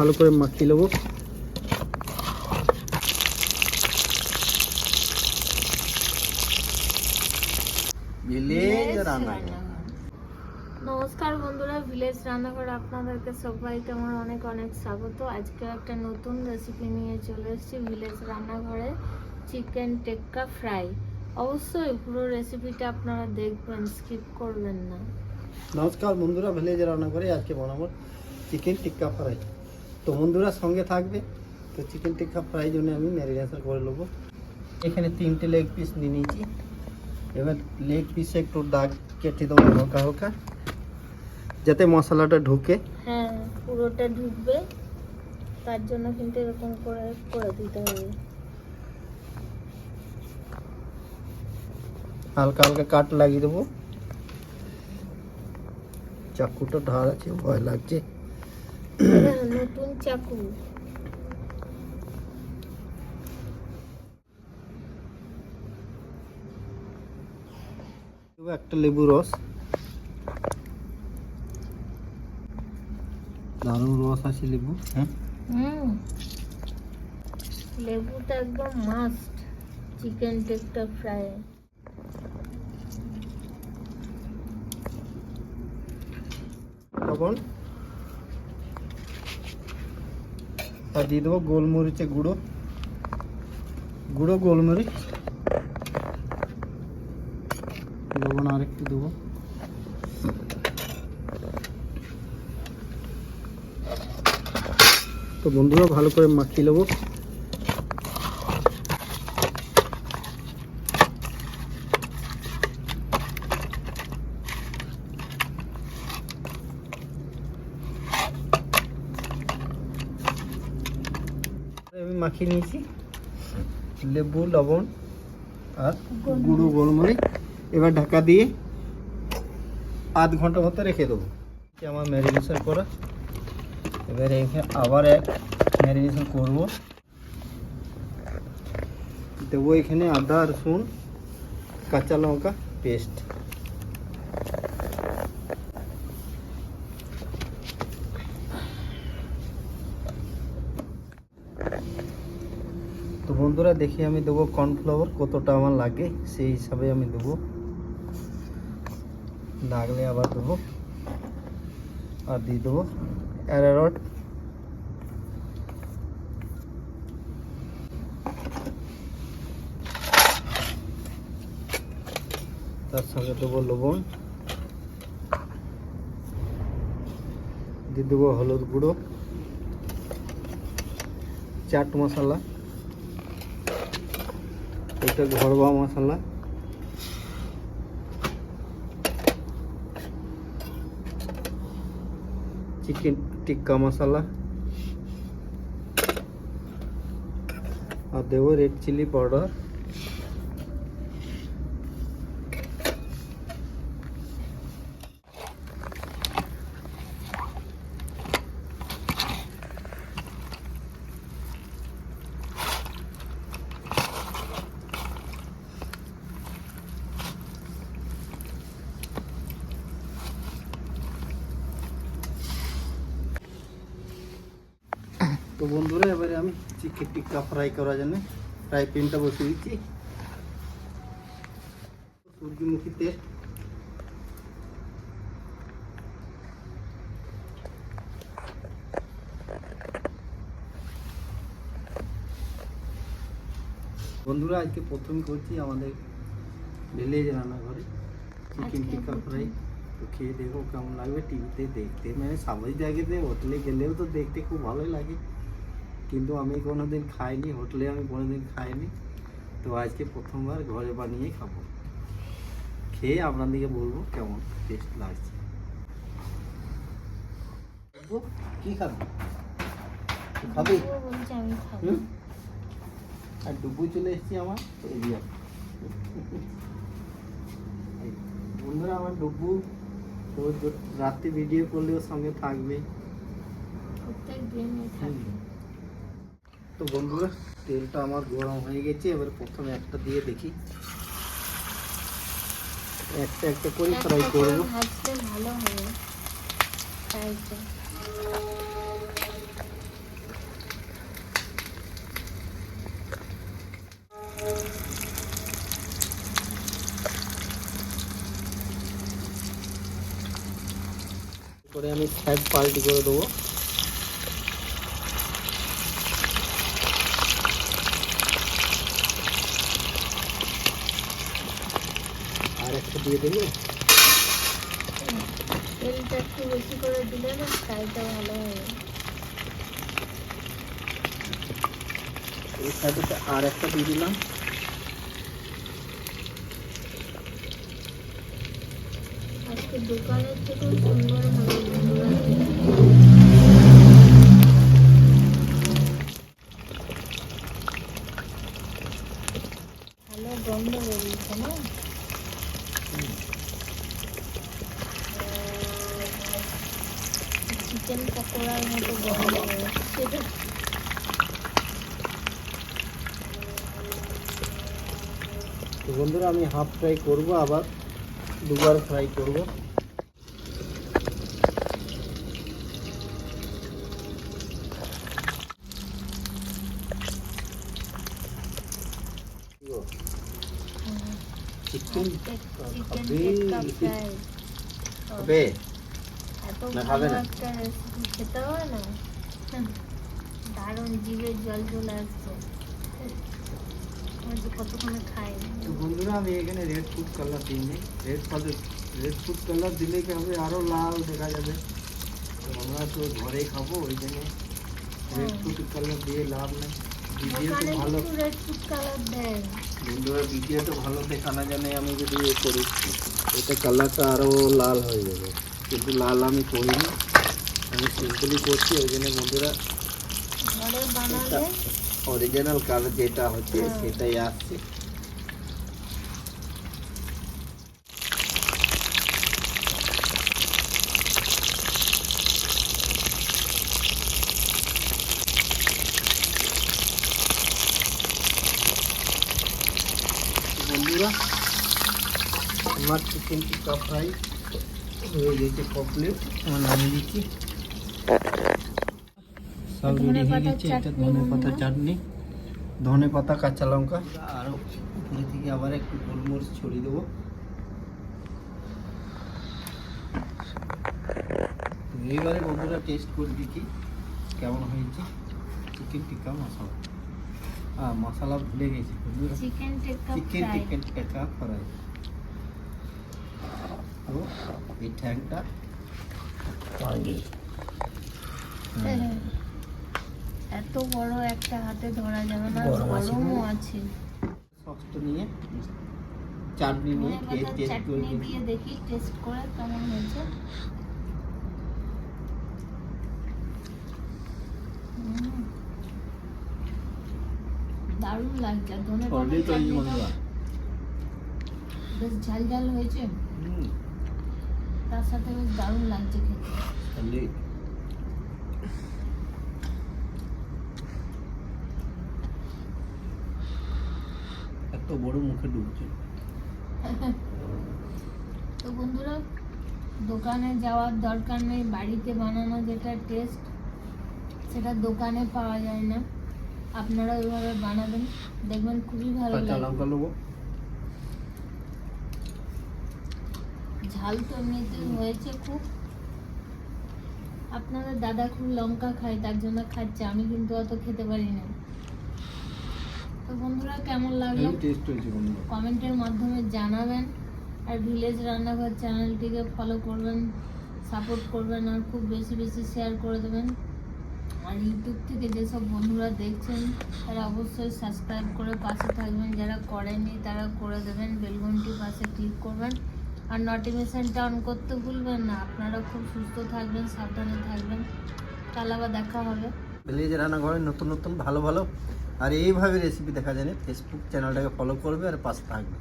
ভালো করে মাখিয়ে নেবো। নমস্কার বন্ধুরা, ভিলেজ রান্নাঘরে আপনাদেরকে সবাইকে আমার অনেক অনেক স্বাগত। আজকে একটা নতুন রেসিপি নিয়ে চলে এসেছি ভিলেজ রান্নাঘরে, চিকেন টিক্কা ফ্রাই। অবশ্যই পুরো রেসিপিটা আপনারা দেখবেন, স্কিপ করবেন না। নমস্কার বন্ধুরা, ভিলেজ রান্নাঘরে আজকে বানাবো চিকেন টিক্কা ফ্রাই। তো বন্ধুরা সঙ্গে থাকবে। তো চিকেন টিক্কা ফ্রাই জন্য আমি ম্যারিনেশন করে নেবো। এখানে 3টে লেগ পিস নিয়ে নিয়েছি। এবার লেগ পিসে একটু দাগ কেটে দেবো হালকা হালকা, যাতে মশলাটা ঢুকে। হ্যাঁ, পুরোটা ঢুকবে, তার জন্য কিন্তু এরকম করে করে দিতে হবে। হালকা হালকা কাট লাগিয়ে দেবো। চাকুটা ধার আছে, ভয় লাগছে। নতুন চাকু। একটা লেবু রস, দারুণ রস আছে লেবু। লেবুটা একদম মাস্ট চিকেন টিক্কা ফ্রাই। লবণ আর দিয়ে দেবো গোলমরিচে গুঁড়ো, গোলমরিচ, লবণ আর একটু দেবো। তো বন্ধুরা ভালো করে মাখিয়ে নেবো। আমি মাখিয়ে নিয়েছি লেবু, লবণ আর গুঁড়ো গোলমরিচ। এবার ঢাকা দিয়ে আধ ঘন্টা মতো রেখে দেবো। আমার ম্যারিনেশন করা। এবারে এখানে আবার এক ম্যারিনেশন করব। দেবো এখানে আদা রসুন কাঁচা লঙ্কা পেস্ট। তো বন্ধুরা দেখি আমি দেবো কর্নফ্লাওয়ার কতটা আমার লাগে, সেই হিসাবে আমি দেবো, লাগলে আবার দেবো। আর দিয়ে দেবো অ্যারারুট, তার সঙ্গে দেবো লবণ, দিয়ে দেবো হলুদ গুঁড়ো, চাট মশলা, এটা ঘরোয়া মশলা, চিকেন টিক্কা মশলা, আর দেবো রেড চিলি পাউডার। তো বন্ধুরা এবারে আমি চিকেন টিক্কা ফ্রাই করার জন্য ফ্রাই প্যানটা বসিয়ে দিচ্ছি। সূর্যমুখী তেল, বন্ধুরা আজকে প্রথম করছি আমাদের ভিলেজ রান্নাঘরে চিকেন টিক্কা ফ্রাই। তো খেয়ে দেখো কেমন লাগবে। টিভিতে দেখতে মানে সবাই জায়গাতে হোটেলে গেলেও তো দেখতে খুব ভালোই লাগে, কিন্তু আমি কোনোদিন খাইনি, হোটেলে আমি কোনোদিন খাইনি। তো আজকে প্রথমবার ঘরে বানিয়ে খাবো, খেয়ে আপনাদেরকে বলবো কেমন টেস্ট লাগছে। কি খাবি? খাবি? আর ডুবু চলে এসেছি আমার এরিয়া। বন্ধুরা আমার ডুবু তো রাত্রে ভিডিও করলেও সঙ্গে থাকবে। তো বন্ধুরা তেলটা আমার গরম হয়ে গেছে। এবার প্রথমে একটা দিয়ে দেখি, একটা একটা করে ফ্রাই করবো। ভালো হবে ফ্রাইটা। এবারে আমি সাইড পাল্টি করে দেবো। আর একটা দিয়ে দেবো। তেলটা একটু বেশি করে দিলে না ফ্রাইটা ভালো হবে। এই সাইডে আর একটা দিয়ে দিলাম। আজকে দোকানের থেকেও সুন্দর হবে বন্ধুরা। ভালো গন্ধ বেরিয়েছে না? চিকেন পকোড়ার মতো গন্ধ বেরোচ্ছে। তো বন্ধুরা আমি হাফ ফ্রাই করব, আবার দুবার ফ্রাই করব। চিকেন হবে এত না, ভালো খাবে না? একটা রেসিপি খেতে হয় না? দারুণ, জিভে জল চলে আসছে। আমি তো কতক্ষণে খাই। তো বন্ধুরা আমি এখানে রেড ফুড কালার দিইনি। রেড ফুড কালার দিলে কি হবে, আরও লাল দেখা যাবে। তো আমরা তো ঘরে খাবো, ওই জন্য রেড ফুড কালার দিয়ে লাভ নেই। ভিডিও তো ভালো, রেড ফুড কালার দেন বন্ধুরা ভিডিও তো ভালো দেখানো জানে। আমি যদি এ করি এটা কালারটা আরও লাল হয়ে যাবে, কিন্তু লাল আমি করিনি, আমি সিম্পলি করছি। ওই জন্য বন্ধুরা ঘরে বানালে অরিজিনাল কালার যেটা হচ্ছে সেটাই আসছে। বন্ধুরা আমার চিকেন টিক্কা ফ্রাই হয়ে গেছে কমপ্লিট। আমার নামিয়ে দিচ্ছি, সব রেডি হয়ে গেছে। এটা ধনে পাতা চাটনি, ধনে পাতা, কাঁচা লঙ্কা, আর উপরে থেকে আবার একটু গোলমরিচ ছড়িয়ে দেবো। এইবারে বন্ধুরা টেস্ট করে দেখি কেমন হয়েছে চিকেন টিক্কা মশলা। মশলা ভুলে গেছি বন্ধুরা, চিকেন টিক্কা ফ্রাই। তো এই ঠ্যাংটা এত বড় একটা হাতে ধরা যাবে না, গরমও আছে। সসটা নিয়ে চাটনি নিয়ে খেয়ে টেস্ট করে চাটনি দিয়ে দেখি টেস্ট করে কেমন হয়েছে। দারুণ লাগছে। ধনে পাতা চাটনিটা বেশ ঝাল ঝাল হয়েছে, তার সাথে বেশ দারুণ লাগছে খেতে। এত বড় মুখে ঢুকছে। তো বন্ধুরা দোকানে যাওয়ার দরকার নেই, বাড়িতে বানানো যেটা টেস্ট সেটা দোকানে পাওয়া যায় না। আপনারা ওইভাবে বানাবেন, দেখবেন খুবই ভালো কাঁচা লাগবে। লঙ্কা নেবো, ঝাল তো এমনিতে হয়েছে খুব। আপনাদের দাদা খুব লঙ্কা খায়, তার জন্য খাচ্ছে, আমি কিন্তু অত খেতে পারি না। তো বন্ধুরা কেমন লাগলো টেস্ট হয়েছে বন্ধুরা, কমেন্টের মাধ্যমে জানাবেন। আর ভিলেজ রান্নাঘর চ্যানেলটিকে ফলো করবেন, সাপোর্ট করবেন, আর খুব বেশি বেশি শেয়ার করে দেবেন। আর ইউটিউব থেকে যেসব বন্ধুরা দেখছেন তারা অবশ্যই সাবস্ক্রাইব করে পাশে থাকবেন, যারা করেননি তারা করে দেবেন, বেল ঘন্টির পাশে ক্লিক করবেন, আর নোটিফিকেশনটা অন করতে ভুলবেন না। আপনারা খুব সুস্থ থাকবেন, সাবধানে থাকবেন। কাল আবার দেখা হবে। ভিলেজ রান্নাঘরে নতুন নতুন ভালো ভালো আর এইভাবে রেসিপি দেখা যায়। ফেসবুক চ্যানেলটাকে ফলো করবে আর পাশে থাকবে।